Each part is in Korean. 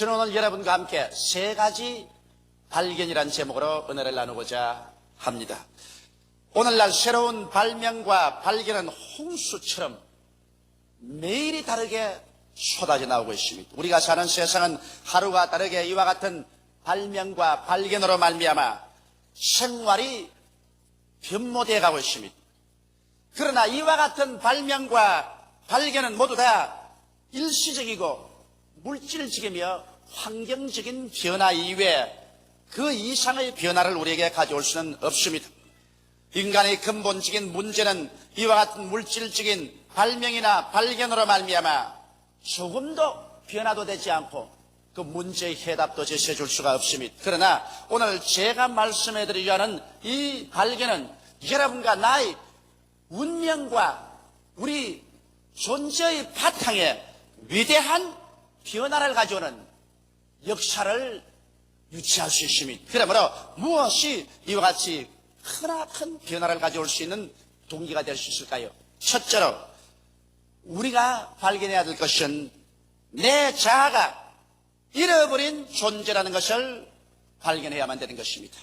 저는 오늘 여러분과 함께 세 가지 발견이라는 제목으로 은혜를 나누고자 합니다. 오늘날 새로운 발명과 발견은 홍수처럼 매일이 다르게 쏟아져 나오고 있습니다. 우리가 사는 세상은 하루가 다르게 이와 같은 발명과 발견으로 말미암아 생활이 변모되어 가고 있습니다. 그러나 이와 같은 발명과 발견은 모두 다 일시적이고 물질적이며 환경적인 변화 이외에 그 이상의 변화를 우리에게 가져올 수는 없습니다. 인간의 근본적인 문제는 이와 같은 물질적인 발명이나 발견으로 말미암아 조금도 변화도 되지 않고 그 문제의 해답도 제시해 줄 수가 없습니다. 그러나 오늘 제가 말씀해 드리려 하는 이 발견은 여러분과 나의 운명과 우리 존재의 바탕에 위대한 변화를 가져오는 역사를 유치할 수 있습니다. 그러므로 무엇이 이와 같이 크나큰 변화를 가져올 수 있는 동기가 될 수 있을까요? 첫째로 우리가 발견해야 될 것은 내 자아가 잃어버린 존재라는 것을 발견해야만 되는 것입니다.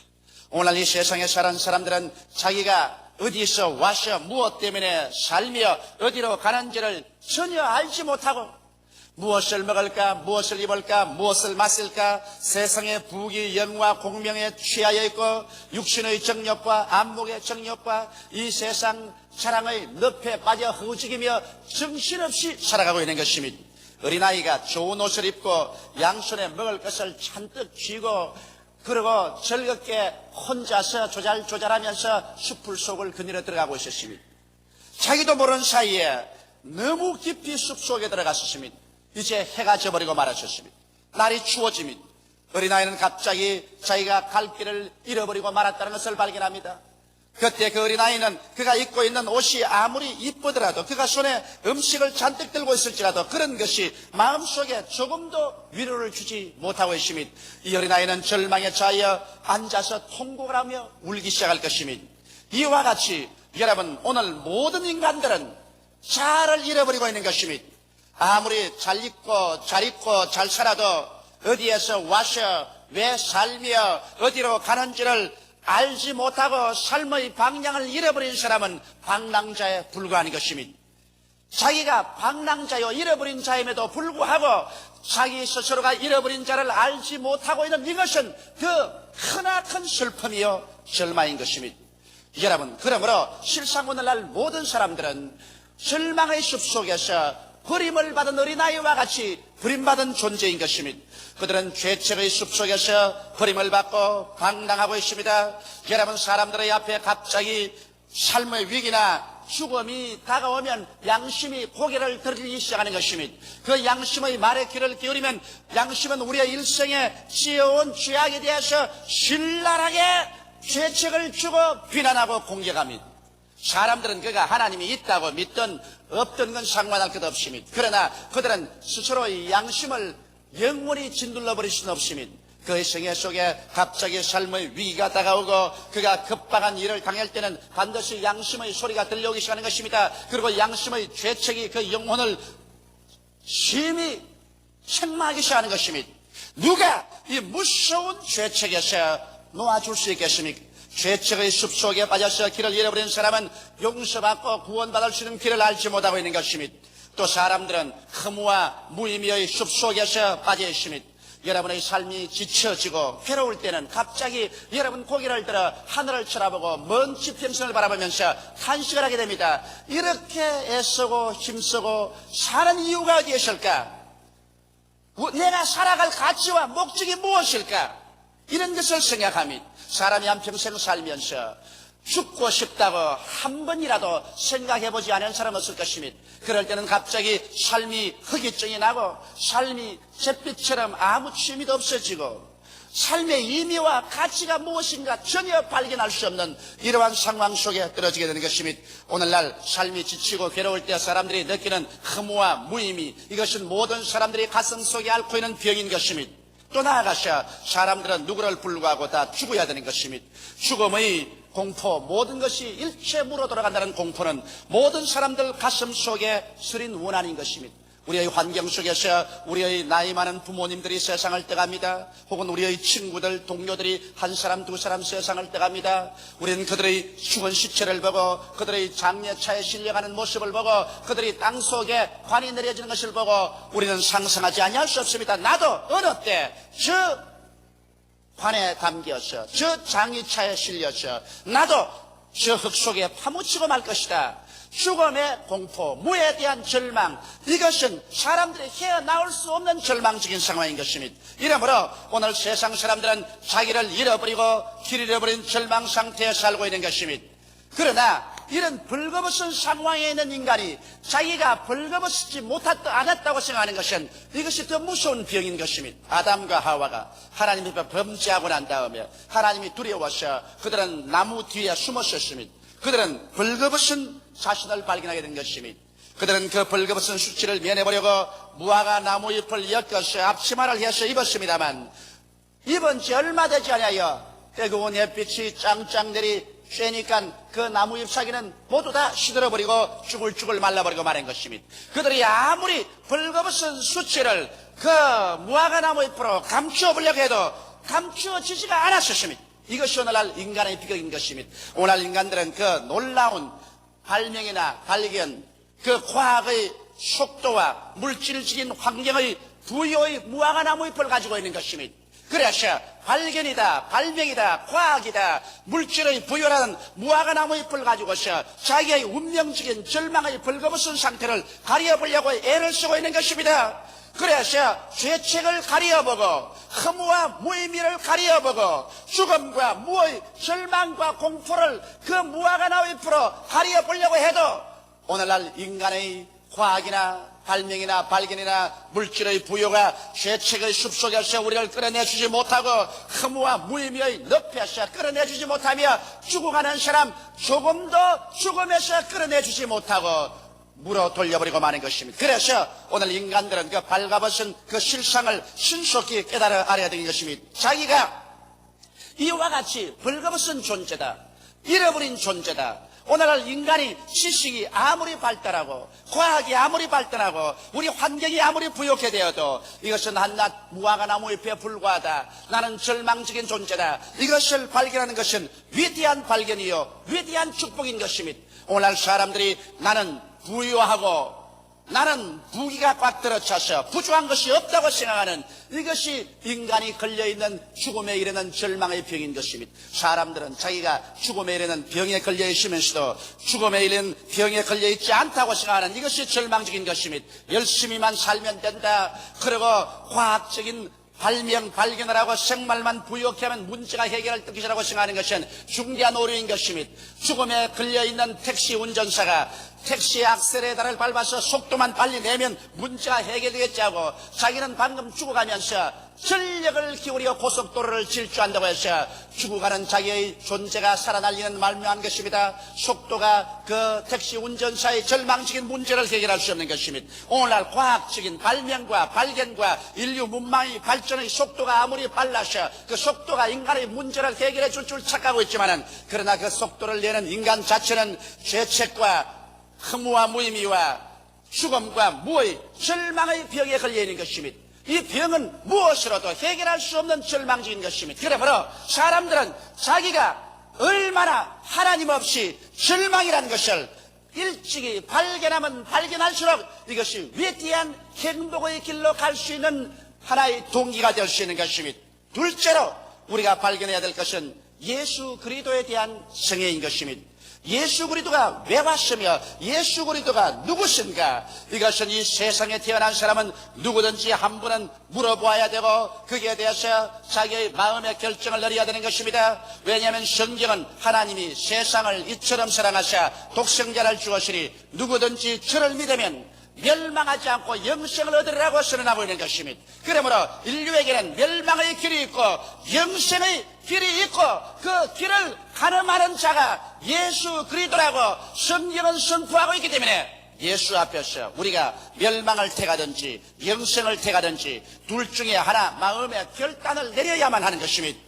오늘날 이 세상에 사는 사람들은 자기가 어디서 와서 무엇 때문에 살며 어디로 가는지를 전혀 알지 못하고 무엇을 먹을까, 무엇을 입을까, 무엇을 마실까, 세상의 부귀, 영화, 공명에 취하여 있고 육신의 정욕과 안목의 정욕과 이 세상 사랑의 늪에 빠져 허우적이며 정신없이 살아가고 있는 것입니다. 어린아이가 좋은 옷을 입고 양손에 먹을 것을 잔뜩 쥐고 그리고 즐겁게 혼자서 조잘조잘하면서 숲을 속을 그늘에 들어가고 있었습니다. 자기도 모르는 사이에 너무 깊이 숲속에 들어갔었습니다. 이제 해가 져버리고 말았었습니다. 날이 추워집니다. 어린아이는 갑자기 자기가 갈 길을 잃어버리고 말았다는 것을 발견합니다. 그때 그 어린아이는 그가 입고 있는 옷이 아무리 이쁘더라도 그가 손에 음식을 잔뜩 들고 있을지라도 그런 것이 마음속에 조금도 위로를 주지 못하고 있습니다. 이 어린아이는 절망에 처하여 앉아서 통곡을 하며 울기 시작할 것입니다. 이와 같이 여러분 오늘 모든 인간들은 자아를 잃어버리고 있는 것입니다. 아무리 잘 입고 잘 살아도 어디에서 와서 왜 살며 어디로 가는지를 알지 못하고 삶의 방향을 잃어버린 사람은 방랑자에 불과한 것입니다. 자기가 방랑자요 잃어버린 자임에도 불구하고 자기 스스로가 잃어버린 자를 알지 못하고 있는 이것은 더 크나큰 슬픔이요 절망인 것입니다. 여러분 그러므로 실상 오늘날 모든 사람들은 절망의 숲속에서 버림을 받은 어린아이와 같이 버림받은 존재인 것입니다. 그들은 죄책의 숲속에서 버림을 받고 방랑하고 있습니다. 여러분 사람들의 앞에 갑자기 삶의 위기나 죽음이 다가오면 양심이 고개를 들기 시작하는 것입니다. 그 양심의 말에 귀를 기울이면 양심은 우리의 일생에 지어온 죄악에 대해서 신랄하게 죄책을 주고 비난하고 공격합니다. 사람들은 그가 하나님이 있다고 믿든 없든 건 상관할 것 없습니다. 그러나 그들은 스스로의 양심을 영원히 짓눌러 버릴 수는 없습니다. 그의 생애 속에 갑자기 삶의 위기가 다가오고 그가 급박한 일을 당할 때는 반드시 양심의 소리가 들려오기 시작하는 것입니다. 그리고 양심의 죄책이 그 영혼을 심히 책망하기 시작하는 것입니다. 누가 이 무서운 죄책에서 놓아줄 수 있겠습니까? 죄책의 숲속에 빠져서 길을 잃어버린 사람은 용서받고 구원받을 수 있는 길을 알지 못하고 있는 것입니다. 또 사람들은 허무와 무의미의 숲속에서 빠져 있습니다. 여러분의 삶이 지쳐지고 괴로울 때는 갑자기 여러분 고개를 들어 하늘을 쳐다보고 먼 지평선을 바라보면서 탄식을 하게 됩니다. 이렇게 애쓰고 힘쓰고 사는 이유가 어디에 있을까? 내가 살아갈 가치와 목적이 무엇일까? 이런 것을 생각합니다. 사람이 한평생 살면서 죽고 싶다고 한 번이라도 생각해보지 않은 사람은 없을 것입니다. 그럴 때는 갑자기 삶이 허기증이 나고 삶이 잿빛처럼 아무 취미도 없어지고 삶의 의미와 가치가 무엇인가 전혀 발견할 수 없는 이러한 상황 속에 떨어지게 되는 것입니다. 오늘날 삶이 지치고 괴로울 때 사람들이 느끼는 허무와 무의미, 이것은 모든 사람들이 가슴 속에 앓고 있는 병인 것입니다. 또 나아가서 사람들은 누구를 불구하고 다 죽어야 되는 것입니다. 죽음의 공포, 모든 것이 일체 물어 돌아간다는 공포는 모든 사람들 가슴 속에 스린 원한인 것입니다. 우리의 환경 속에서 우리의 나이 많은 부모님들이 세상을 떠갑니다. 혹은 우리의 친구들, 동료들이 한 사람, 두 사람 세상을 떠갑니다. 우리는 그들의 죽은 시체를 보고 그들의 장례차에 실려가는 모습을 보고 그들이 땅 속에 관이 내려지는 것을 보고 우리는 상상하지 아니할 수 없습니다. 나도 어느 때 저 관에 담겨서 저 장의차에 실려서 나도 저 흙 속에 파묻히고 말 것이다. 죽음의 공포, 무에 대한 절망, 이것은 사람들이 헤어나올 수 없는 절망적인 상황인 것입니다. 이러므로 오늘 세상 사람들은 자기를 잃어버리고 길 잃어버린 절망 상태에 살고 있는 것입니다. 그러나 이런 벌거벗은 상황에 있는 인간이 자기가 벌거벗지 않았다고 생각하는 것은 이것이 더 무서운 병인 것입니다. 아담과 하와가 하나님 앞에 범죄하고 난 다음에 하나님이 두려워서 그들은 나무 뒤에 숨었었습니다. 그들은 벌거벗은 자신을 발견하게 된 것입니다. 그들은 그 벌거벗은 수치를 면해보려고 무화과 나무 잎을 엮어서 앞치마를 해서 입었습니다만 입은 지 얼마 되지 않아요. 뜨거운 햇빛이 짱짱 쬐니까 그 나무 잎사귀는 모두 다 시들어버리고 쭈글쭈글 말라버리고 말한 것입니다. 그들이 아무리 벌거벗은 수치를 그 무화과 나무 잎으로 감추어보려고 해도 감추어지지가 않았었습니다. 이것이 오늘날 인간의 비극인 것입니다. 오늘날 인간들은 그 놀라운 발명이나 발견, 그 과학의 속도와 물질적인 환경의 부여의 무화과 나무 잎을 가지고 있는 것입니다. 그래서 발견이다, 발명이다, 과학이다, 물질의 부여라는 무화과 나무 잎을 가지고서 자기의 운명적인 절망의 벌거벗은 상태를 가려보려고 애를 쓰고 있는 것입니다. 그래서 죄책을 가려보고 허무와 무의미를 가려보고 죽음과 무의 절망과 공포를 그 무화과 나무 잎으로 가려보려고 해도 오늘날 인간의 과학이나 발명이나 발견이나 물질의 부여가 죄책의 숲속에서 우리를 끌어내주지 못하고 허무와 무의미의 늪에서 끌어내주지 못하며 죽어가는 사람 조금 더 죽음에서 끌어내주지 못하고 물어 돌려버리고 마는 것입니다. 그래서 오늘 인간들은 그 발가벗은 그 실상을 신속히 깨달아 알아야 되는 것입니다. 자기가 이와 같이 벌거벗은 존재다, 잃어버린 존재다. 오늘날 인간이 지식이 아무리 발달하고 과학이 아무리 발달하고 우리 환경이 아무리 부욕해 되어도 이것은 한낱 무화과 나무 잎에 불과하다. 나는 절망적인 존재다. 이것을 발견하는 것은 위대한 발견이요 위대한 축복인 것입니다. 오늘날 사람들이 나는 부유하고 나는 부귀가 꽉 들어차서 부족한 것이 없다고 생각하는 이것이 인간이 걸려있는 죽음에 이르는 절망의 병인 것입니다. 사람들은 자기가 죽음에 이르는 병에 걸려있으면서도 죽음에 이르는 병에 걸려있지 않다고 생각하는 이것이 절망적인 것입니다. 열심히만 살면 된다. 그리고 과학적인 발명, 발견을 하고 생말만 부유하게 하면 문제가 해결할 것이라고 생각하는 것은 중대한 오류인 것입니다. 죽음에 걸려있는 택시 운전사가 택시의 악셀레이터를 밟아서 속도만 빨리 내면 문제가 해결되겠지 하고 자기는 방금 죽어가면서 전력을 기울여 고속도로를 질주한다고 해서 죽어가는 자기의 존재가 살아날리는 말묘한 것입니다. 속도가 그 택시 운전사의 절망적인 문제를 해결할 수 없는 것입니다. 오늘날 과학적인 발명과 발견과 인류 문명의 발전의 속도가 아무리 빨라서 그 속도가 인간의 문제를 해결해 줄 줄 착각하고 있지만은 그러나 그 속도를 내는 인간 자체는 죄책과 허무와 무의미와 죽음과 무의 절망의 병에 걸려있는 것입니다. 이 병은 무엇으로도 해결할 수 없는 절망적인 것입니다. 그러므로 사람들은 자기가 얼마나 하나님 없이 절망이라는 것을 일찍이 발견하면 발견할수록 이것이 위대한 행복의 길로 갈 수 있는 하나의 동기가 될 수 있는 것입니다. 둘째로 우리가 발견해야 될 것은 예수 그리스도에 대한 성애인 것입니다. 예수 그리스도가 왜 왔으며 예수 그리스도가 누구신가? 이것은 이 세상에 태어난 사람은 누구든지 한 분은 물어보아야 되고 거기에 대해서 자기의 마음의 결정을 내려야 되는 것입니다. 왜냐하면 성경은 하나님이 세상을 이처럼 사랑하사 독생자를 주었으니 누구든지 저를 믿으면 멸망하지 않고 영생을 얻으리라고 선언하고 있는 것입니다. 그러므로 인류에게는 멸망의 길이 있고 영생의 길이 있고 그 길을 가늠하는 자가 예수 그리스도라고 성경은 선포하고 있기 때문에 예수 앞에서 우리가 멸망을 택하든지 영생을 택하든지 둘 중에 하나 마음의 결단을 내려야만 하는 것입니다.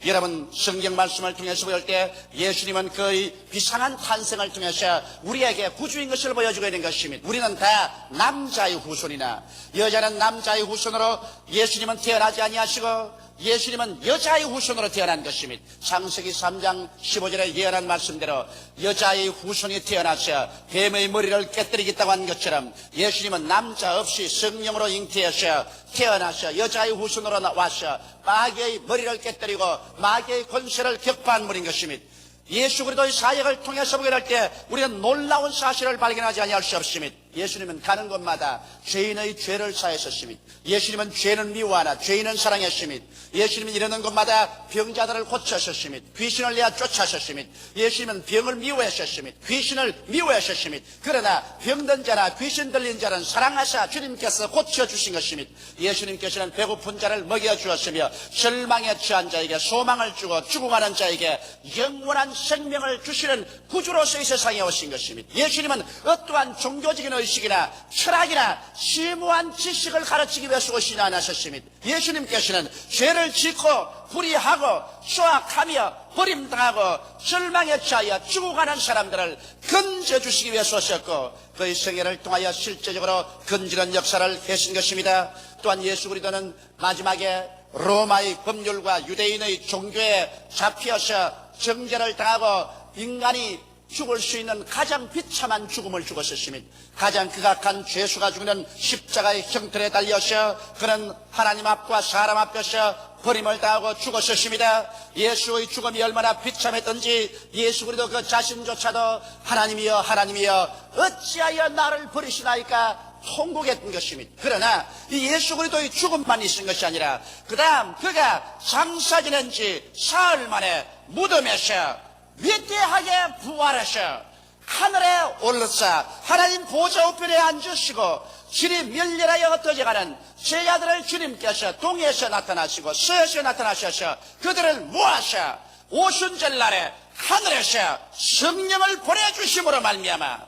여러분 성경 말씀을 통해서 볼 때 예수님은 그의 비상한 탄생을 통해서 우리에게 구주인 것을 보여주고 있는 것입니다. 우리는 다 남자의 후손이나 여자는 남자의 후손으로 예수님은 태어나지 아니하시고 예수님은 여자의 후손으로 태어난 것입니다. 창세기 3장 15절에 예언한 말씀대로 여자의 후손이 태어나서 뱀의 머리를 깨뜨리겠다고 한 것처럼 예수님은 남자 없이 성령으로 잉태해서 태어나서 여자의 후손으로 와서 마귀의 머리를 깨뜨리고 마귀의 권세를 격파한 분인 것입니다. 예수 그리스도의 사역을 통해서 보게 될 때 우리는 놀라운 사실을 발견하지 아니할 수 없습니다. 예수님은 가는 곳마다 죄인의 죄를 사하셨습니다. 예수님은 죄는 미워하나 죄인은 사랑했습니다. 예수님은 이르는 곳마다 병자들을 고쳐셨습니다. 귀신을 내어 쫓아셨습니다. 예수님은 병을 미워하셨습니다. 귀신을 미워하셨습니다. 그러나 병든 자나 귀신 들린 자는 사랑하사 주님께서 고쳐주신 것입니다. 예수님께서는 배고픈 자를 먹여주었으며 절망에 처한 자에게 소망을 주고 죽어가는 자에게 영원한 생명을 주시는 구주로서 이 세상에 오신 것입니다. 예수님은 어떠한 종교적인 의식이나 철학이나 심오한 지식을 가르치기 위해서 오시지 않으셨습니다. 예수님께서는 죄를 짓고 불의하고 추악하며 버림당하고 절망에 처하여 죽어가는 사람들을 건져주시기 위해서 오셨고 그의 생애를 통하여 실제적으로 건지는 역사를 하신 것입니다. 또한 예수 그리스도는 마지막에 로마의 법률과 유대인의 종교에 잡혀서 정죄를 당하고 인간이 죽을 수 있는 가장 비참한 죽음을 죽었습니다. 가장 극악한 죄수가 죽는 십자가의 형틀에 달려서 그는 하나님 앞과 사람 앞에서 버림을 당하고 죽었습니다. 예수의 죽음이 얼마나 비참했던지 예수 그리스도 그 자신조차도 하나님이여 하나님이여 어찌하여 나를 버리시나이까 통곡했던 것입니다. 그러나 이 예수 그리스도의 죽음만 있은 것이 아니라 그 다음 그가 장사 지낸 지 사흘 만에 무덤에서 위대하게 부활하셔 하늘에 올라사 하나님 보좌 우편에 앉으시고 질이 멸렬하여 흩어져가는 제자들을 주님께서 동에서 나타나시고 서에서 나타나셔서 그들을 모아서 오순절날에 하늘에서 성령을 보내주심으로 말미암아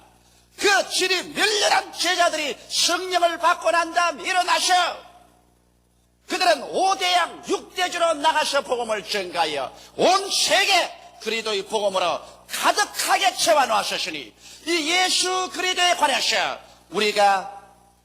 그 질이 멸렬한 제자들이 성령을 받고 난 다음 일어나셔 그들은 5대양 6대주로 나가서 복음을 전가하여 온 세계 그리스도의 복음으로 가득하게 채워놓으셨으니 이 예수 그리스도에 관해서 우리가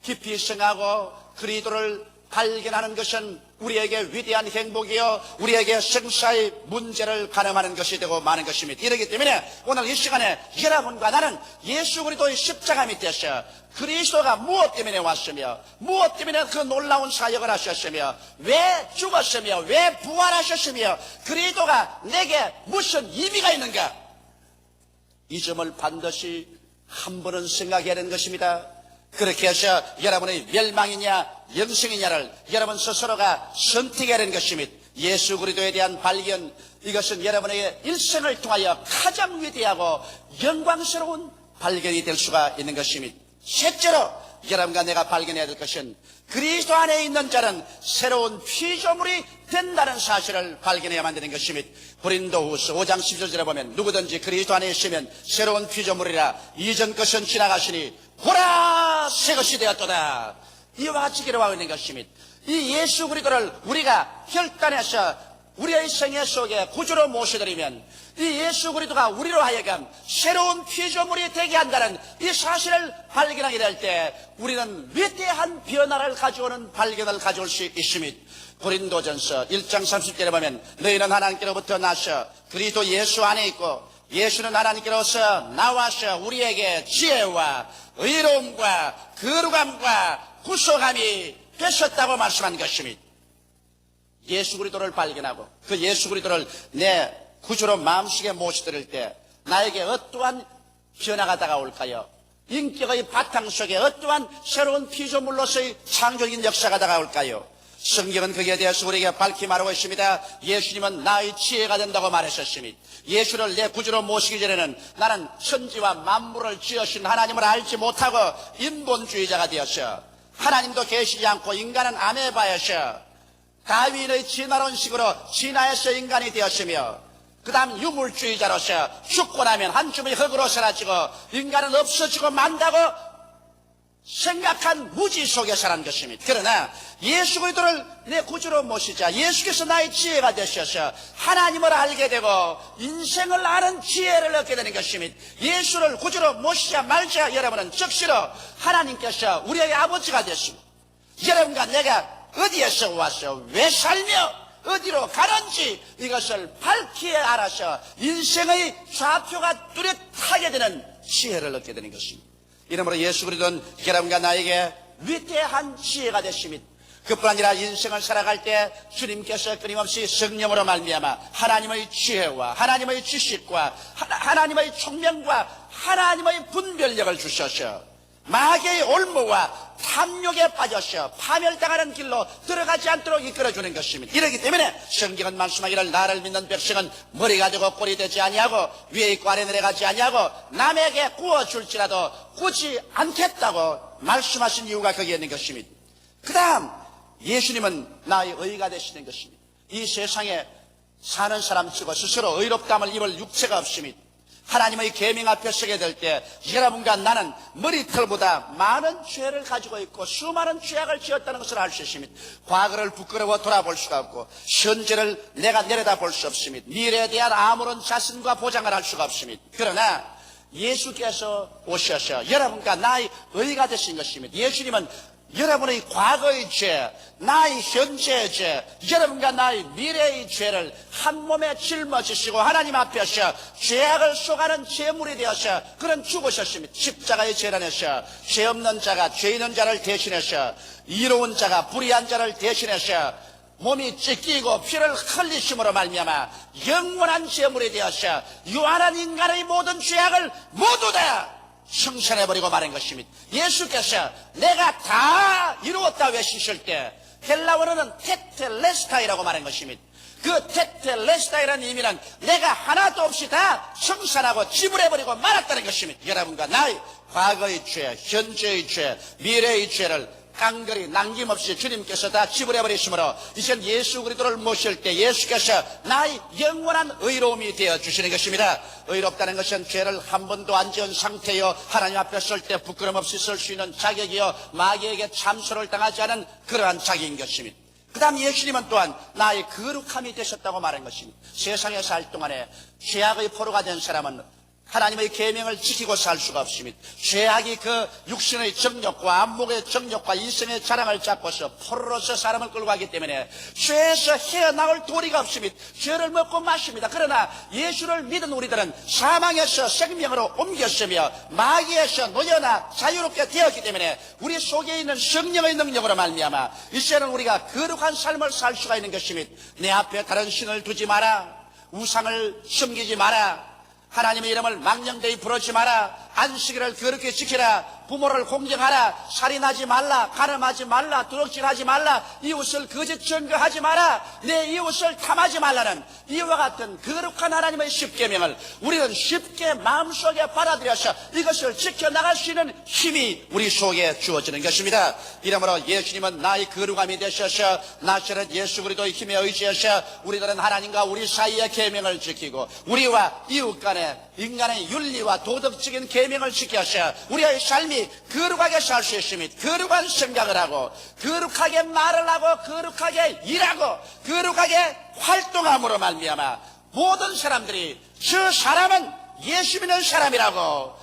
깊이 생각하고 그리스도를 발견하는 것은 우리에게 위대한 행복이요 우리에게 생사의 문제를 가늠하는 것이 되고 마는 것입니다. 이렇기 때문에 오늘 이 시간에 여러분과 나는 예수 그리스도의 십자가 밑에서 그리스도가 무엇 때문에 왔으며 무엇 때문에 그 놀라운 사역을 하셨으며 왜 죽었으며 왜 부활하셨으며 그리스도가 내게 무슨 의미가 있는가 이 점을 반드시 한 번은 생각해야 되는 것입니다. 그렇게 해서 여러분의 멸망이냐 영생이냐를 여러분 스스로가 선택해야 되는 것입니다. 예수 그리스도에 대한 발견 이것은 여러분의 일생을 통하여 가장 위대하고 영광스러운 발견이 될 수가 있는 것입니다. 셋째로 여러분과 내가 발견해야 될 것은 그리스도 안에 있는 자는 새로운 피조물이 된다는 사실을 발견해야만 되는 것입니다. 고린도후서 5장 11절에 보면 누구든지 그리스도 안에 있으면 새로운 피조물이라 이전 것은 지나가시니 보라 새 것이 되었도다. 이와 같이 기록하고 있는 것입니다. 이 예수 그리스도를 우리가 혈단해서 우리의 생애 속에 구주로 모셔드리면 이 예수 그리스도가 우리로 하여금 새로운 피조물이 되게 한다는 이 사실을 발견하게 될 때 우리는 위대한 변화를 가져오는 발견을 가져올 수 있습니다. 고린도전서 1장 30절에 보면 너희는 하나님께로부터 나서 그리스도 예수 안에 있고 예수는 하나님께로서 나와서 우리에게 지혜와 의로움과 거룩함과 구속함이 되셨다고 말씀한 것입니다. 예수 그리스도를 발견하고 그 예수 그리스도를 내 구주로 마음속에 모셔드릴 때 나에게 어떠한 변화가 다가올까요? 인격의 바탕 속에 어떠한 새로운 피조물로서의 창조적인 역사가 다가올까요? 성경은 거기에 대해서 우리에게 밝히 말하고 있습니다. 예수님은 나의 지혜가 된다고 말하셨습니다. 예수를 내 구주로 모시기 전에는 나는 천지와 만물을 지으신 하나님을 알지 못하고 인본주의자가 되었어. 하나님도 계시지 않고 인간은 아메바였어. 다윈의 진화론 식으로 진화해서 인간이 되었으며 그 다음 유물주의자로서 죽고 나면 한 줌의 흙으로 사라지고 인간은 없어지고 만다고 생각한 무지 속에 사는 것입니다. 그러나 예수 그리스도를 내 구주로 모시자 예수께서 나의 지혜가 되셔서 하나님을 알게 되고 인생을 아는 지혜를 얻게 되는 것입니다. 예수를 구주로 모시자 말자 여러분은 즉시로 하나님께서 우리의 아버지가 되시고 여러분과 내가 어디에서 와서 왜 살며 어디로 가는지 이것을 밝히 알아서 인생의 좌표가 뚜렷하게 되는 지혜를 얻게 되는 것입니다. 이러므로 예수 그리스도는 여러분과 나에게 위대한 지혜가 되십니다. 그뿐 아니라 인생을 살아갈 때 주님께서 끊임없이 성령으로 말미암아 하나님의 지혜와 하나님의 지식과 하나님의 총명과 하나님의 분별력을 주셔서 마귀의 올무와 탐욕에 빠져서 파멸당하는 길로 들어가지 않도록 이끌어주는 것입니다. 이렇기 때문에 성경은 말씀하기를 나를 믿는 백성은 머리가 되고 꼴이 되지 아니하고 위에 있고 아래 내려가지 아니하고 남에게 구워줄지라도 구지 않겠다고 말씀하신 이유가 거기에 있는 것입니다. 그 다음 예수님은 나의 의가 되시는 것입니다. 이 세상에 사는 사람 치고 스스로 의롭다함을 입을 육체가 없습니다. 하나님의 계명 앞에 서게 될 때 여러분과 나는 머리털보다 많은 죄를 가지고 있고 수많은 죄악을 지었다는 것을 알 수 있습니다. 과거를 부끄러워 돌아볼 수가 없고 현재를 내가 내려다볼 수 없습니다. 미래에 대한 아무런 자신과 보장을 할 수가 없습니다. 그러나 예수께서 오셔서 여러분과 나의 의가 되신 것입니다. 예수님은 여러분의 과거의 죄, 나의 현재의 죄, 여러분과 나의 미래의 죄를 한 몸에 짊어지시고 하나님 앞에서 죄악을 쏘가는 제물이 되어서 그런 죽으셨습니다. 십자가의 재단에서 죄 없는 자가 죄 있는 자를 대신해서 이로운 자가 불의한 자를 대신해서 몸이 찢기고 피를 흘리심으로 말미암아 영원한 제물이 되어서 유한한 인간의 모든 죄악을 모두 다 청산해버리고 말한 것입니다. 예수께서 내가 다 이루었다 외치실 때 헬라어로는 테텔레스타이라고 말한 것입니다. 그 테텔레스타이라는 의미는 내가 하나도 없이 다 청산하고 지불해버리고 말았다는 것입니다. 여러분과 나의 과거의 죄, 현재의 죄, 미래의 죄를 깡그리 남김없이 주님께서 다 지불해버리심으로 이제 예수 그리스도를 모실 때 예수께서 나의 영원한 의로움이 되어주시는 것입니다. 의롭다는 것은 죄를 한 번도 안 지은 상태여 하나님 앞에 설 때 부끄럼 없이 설 수 있는 자격이요 마귀에게 참소를 당하지 않은 그러한 자격인 것입니다. 그 다음 예수님은 또한 나의 거룩함이 되셨다고 말한 것입니다. 세상에 살 동안에 죄악의 포로가 된 사람은 하나님의 계명을 지키고 살 수가 없습니다. 죄악이 그 육신의 정욕과 안목의 정욕과 인생의 자랑을 잡고서 포로로서 사람을 끌고 가기 때문에 죄에서 헤어나올 도리가 없습니다. 죄를 먹고 마십니다. 그러나 예수를 믿은 우리들은 사망에서 생명으로 옮겼으며 마귀에서 노여나 자유롭게 되었기 때문에 우리 속에 있는 성령의 능력으로 말미암아 이제는 우리가 거룩한 삶을 살 수가 있는 것입니다. 내 앞에 다른 신을 두지 마라. 우상을 숨기지 마라. 하나님의 이름을 망령되이 부르지 마라. 안식일을 거룩히 지키라. 부모를 공경하라. 살인하지 말라. 간음하지 말라. 도둑질하지 말라. 이웃을 거짓 증거하지 마라. 내 이웃을 탐하지 말라는 이와 같은 거룩한 하나님의 십계명을 우리는 쉽게 마음속에 받아들여서 이것을 지켜나갈 수 있는 힘이 우리 속에 주어지는 것입니다. 이러므로 예수님은 나의 거룩함이 되셔서 나사렛 예수 그리스도의 힘에 의지해서 우리들은 하나님과 우리 사이의 계명을 지키고 우리와 이웃 간의 인간의 윤리와 도덕적인 계명을 지켜서 우리의 삶이 거룩하게 살 수 있습니다. 거룩한 생각을 하고 거룩하게 말을 하고 거룩하게 일하고 거룩하게 활동함으로 말미암아 모든 사람들이 저 사람은 예수 믿는 사람이라고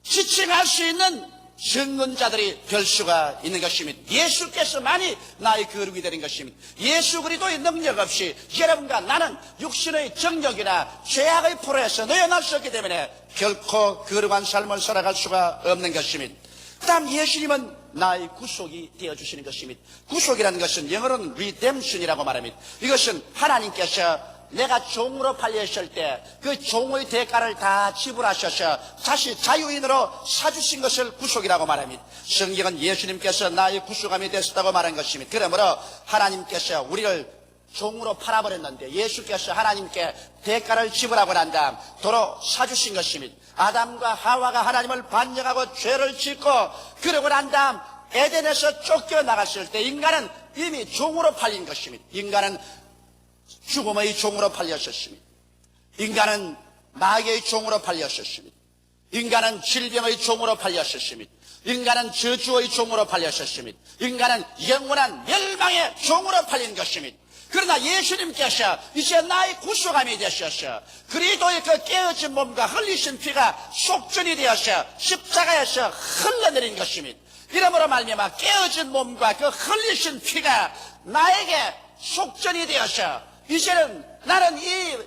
지칭할 수 있는 증언자들이 될 수가 있는 것입니다. 예수께서만이 나의 거룩이 되는 것입니다. 예수 그리스도의 능력 없이 여러분과 나는 육신의 정욕이나 죄악의 포로에서 놓여날 수 없기 때문에 결코 거룩한 삶을 살아갈 수가 없는 것입니다. 그 다음 예수님은 나의 구속이 되어주시는 것입니다. 구속이라는 것은 영어로는 redemption이라고 말합니다. 이것은 하나님께서 내가 종으로 팔렸을 때 그 종의 대가를 다 지불하셔서 다시 자유인으로 사주신 것을 구속이라고 말합니다. 성경은 예수님께서 나의 구속함이 되셨다고 말한 것입니다. 그러므로 하나님께서 우리를 종으로 팔아버렸는데 예수께서 하나님께 대가를 지불하고 난 다음 도로 사주신 것입니다. 아담과 하와가 하나님을 반역하고 죄를 짓고 그러고 난 다음 에덴에서 쫓겨나갔을 때 인간은 이미 종으로 팔린 것입니다. 인간은 죽음의 종으로 팔렸었습니다. 인간은 마귀의 종으로 팔렸었습니다. 인간은 질병의 종으로 팔렸었습니다. 인간은 저주의 종으로 팔렸었습니다. 인간은 영원한 멸망의 종으로 팔린 것입니다. 그러나 예수님께서 이제 나의 구속함이 되셔서 그리스도의 그 깨어진 몸과 흘리신 피가 속전이 되어서 십자가에서 흘러내린 것입니다. 이러므로 말미암아 깨어진 몸과 그 흘리신 피가 나에게 속전이 되어서 이제는 나는 이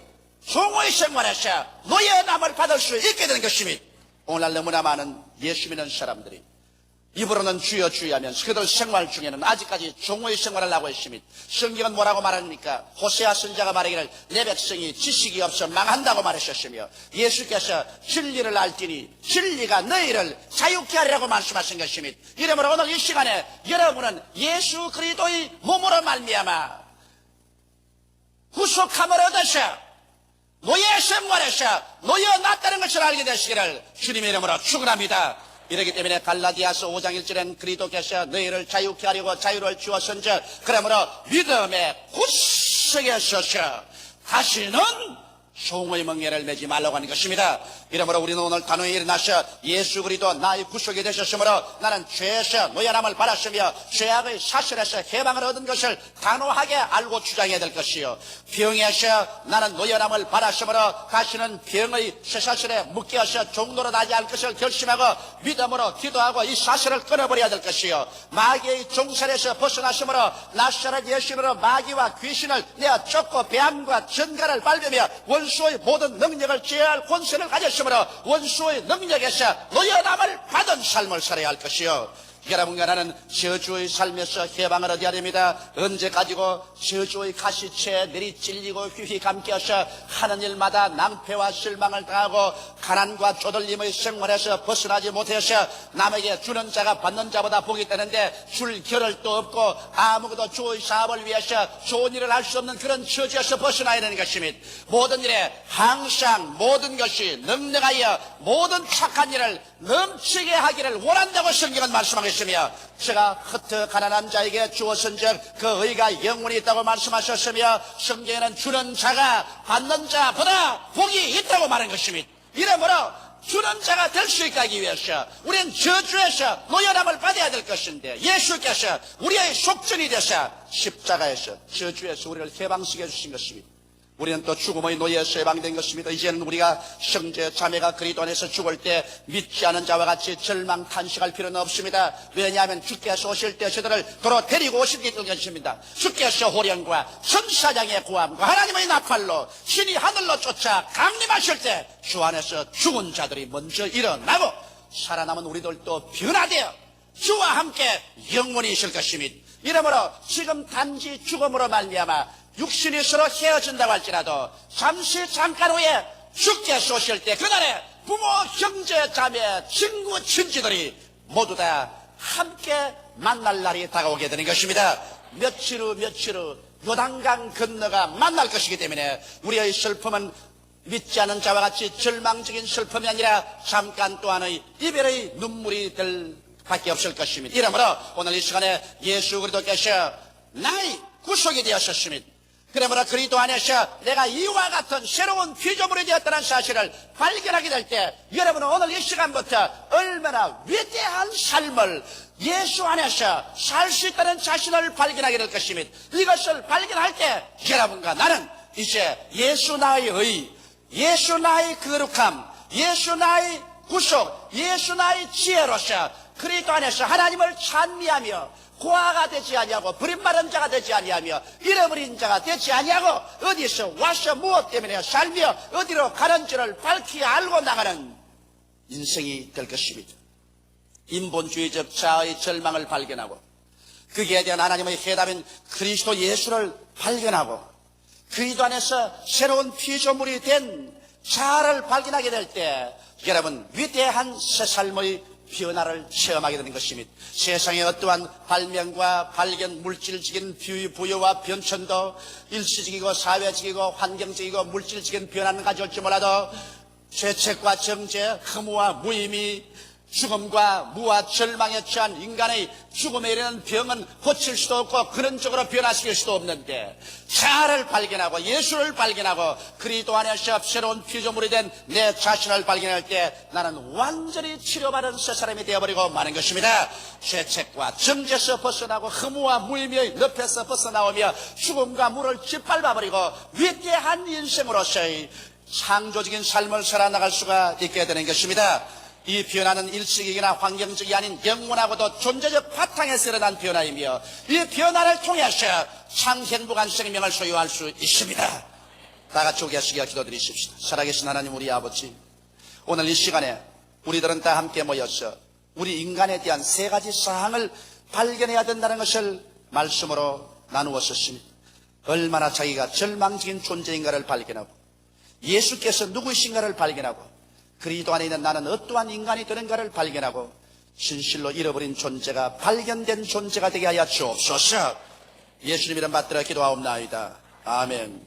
종의 생활에서 노예남을 받을 수 있게 되는 것입니다. 오늘날 너무나 많은 예수 믿는 사람들이 입으로는 주여 주여 하면서 그들 생활 중에는 아직까지 종의 생활을 하고 있습니다. 성경은 뭐라고 말합니까? 호세아 선지자가 말하기를 내 백성이 지식이 없어 망한다고 말하셨으며 예수께서 진리를 알지니 진리가 너희를 자유케 하리라고 말씀하신 것입니다. 이러므로 오늘 이 시간에 여러분은 예수 그리스도의 몸으로 말미암아 구속함을 얻으셔 노예 생활에서 놓여놨다는 것을 알게 되시기를 주님의 이름으로 축원합니다. 이렇기 때문에 갈라디아서 5장 1절엔 그리스도께서 너희를 자유케 하려고 자유를 주었은즉 그러므로 믿음의 구석에 서서 다시는 종의 멍에를 매지 말라고 하는 것입니다. 이러므로 우리는 오늘 단호히 일어나서 예수 그리스도 나의 구속이 되셨으므로 나는 죄에서 노예남을 받았으며 죄악의 사슬에서 해방을 얻은 것을 단호하게 알고 주장해야 될 것이요, 병에서 나는 노예남을 받았으므로 다시는 병의 쇠사슬에 묶여서 종로로 나지 않을 것을 결심하고 믿음으로 기도하고 이 사슬을 끊어버려야 될 것이요, 마귀의 종살에서 벗어났으므로 나사렛 예수님으로 마귀와 귀신을 내어 쫓고 뱀과 전갈을 밟으며 원수의 모든 능력을 제어할 권세를 가졌으므로 원수의 능력에서 노예남을 받은 삶을 살아야 할 것이요, 여러분과 나는 저주의 삶에서 해방을 얻어야 됩니다. 언제 가지고 저주의 가시체에 내리찔리고 휘휘 감겨서 하는 일마다 낭패와 실망을 당하고 가난과 쪼들림의 생활에서 벗어나지 못해서 남에게 주는 자가 받는 자보다 복이 되는데 줄 겨를도 없고 아무것도 주의 사업을 위해서 좋은 일을 할 수 없는 그런 처지에서 벗어나야 되는 것입니다. 모든 일에 항상 모든 것이 능력하여 모든 착한 일을 넘치게 하기를 원한다고 성경은 말씀하고 있습니다. 제가 흩어 가난한 자에게 주었은즉 그 의가 영원히 있다고 말씀하셨으며 성경에는 주는 자가 받는 자보다 복이 있다고 말한 것입니다. 이러므로 주는 자가 될 수 있게 하기 위해서 우리는 저주에서 노예남을 받아야 될 것인데 예수께서 우리의 속전이 되사 십자가에서 저주에서 우리를 해방시켜 주신 것입니다. 우리는 또 죽음의 노예에서 해방된 것입니다. 이제는 우리가 형제 자매가 그리스도 안에서 죽을 때 믿지 않은 자와 같이 절망 탄식할 필요는 없습니다. 왜냐하면 주께서 오실 때 저들을 도로 데리고 오시기 때문에 것입니다. 주께서 호령과 천사장의 구함과 하나님의 나팔로 신이 하늘로 쫓아 강림하실 때 주 안에서 죽은 자들이 먼저 일어나고 살아남은 우리들도 변화되어 주와 함께 영원히 있을 것입니다. 이러므로 지금 단지 죽음으로 말미암아 육신이 서로 헤어진다고 할지라도 잠시 잠깐 후에 주께서 오실 때 그날에 부모, 형제, 자매, 친구, 친지들이 모두 다 함께 만날 날이 다가오게 되는 것입니다. 며칠 후 요단강 건너가 만날 것이기 때문에 우리의 슬픔은 믿지 않은 자와 같이 절망적인 슬픔이 아니라 잠깐 동안의 이별의 눈물이 될 밖에 없을 것입니다. 이러므로 오늘 이 시간에 예수 그리스도께서 나의 구속이 되었습니다. 그러므로 그리스도 안에서 내가 이와 같은 새로운 피조물이 되었다는 사실을 발견하게 될 때 여러분은 오늘 이 시간부터 얼마나 위대한 삶을 예수 안에서 살 수 있다는 자신을 발견하게 될 것입니다. 이것을 발견할 때 여러분과 나는 이제 예수 나의 의, 예수 나의 거룩함, 예수 나의 구속, 예수 나의 지혜로서 그리스도 안에서 하나님을 찬미하며 고아가 되지 아니하고 버림받은 자가 되지 아니하며 잃어버린 자가 되지 아니하고 어디서 와서 무엇 때문에 살며 어디로 가는지를 밝히 알고 나가는 인생이 될 것입니다. 인본주의적 자아의 절망을 발견하고 거기에 대한 하나님의 해답인 그리스도 예수를 발견하고 그리스도 안에서 새로운 피조물이 된 자아를 발견하게 될 때 여러분 위대한 새 삶의 변화를 체험하게 되는 것입니다. 세상의 어떠한 발명과 발견, 물질적인 부여와 변천도 일시적이고 사회적이고 환경적이고 물질적인 변화는 가져올지 몰라도 죄책과 정죄, 흠모와 무의미, 죽음과 무와 절망에 처한 인간의 죽음에 이르는 병은 고칠 수도 없고 근원적으로 변화시킬 수도 없는데, 자아를 발견하고 예수를 발견하고 그리스도 안에서 새로운 피조물이 된 내 자신을 발견할 때 나는 완전히 치료받은 새 사람이 되어버리고 마는 것입니다. 죄책과 정죄에서 벗어나고 허무와 무의미의 늪에서 벗어나오며 죽음과 물을 짓밟아버리고 위대한 인생으로서의 창조적인 삶을 살아나갈 수가 있게 되는 것입니다. 이 변화는 일시적이나 환경적이 아닌 영원하고도 존재적 바탕에서 일어난 변화이며, 이 변화를 통해서 참 행복한 생명을 소유할 수 있습니다. 다 같이 오겠으기가 기도드리십시다. 살아계신 하나님 우리 아버지, 오늘 이 시간에 우리들은 다 함께 모여서 우리 인간에 대한 세 가지 사항을 발견해야 된다는 것을 말씀으로 나누었습니다. 얼마나 자기가 절망적인 존재인가를 발견하고, 예수께서 누구이신가를 발견하고, 그리스도 안에 있는 나는 어떠한 인간이 되는가를 발견하고, 진실로 잃어버린 존재가 발견된 존재가 되게 하여 주옵소서. 예수님 이름 받들어 기도하옵나이다. 아멘.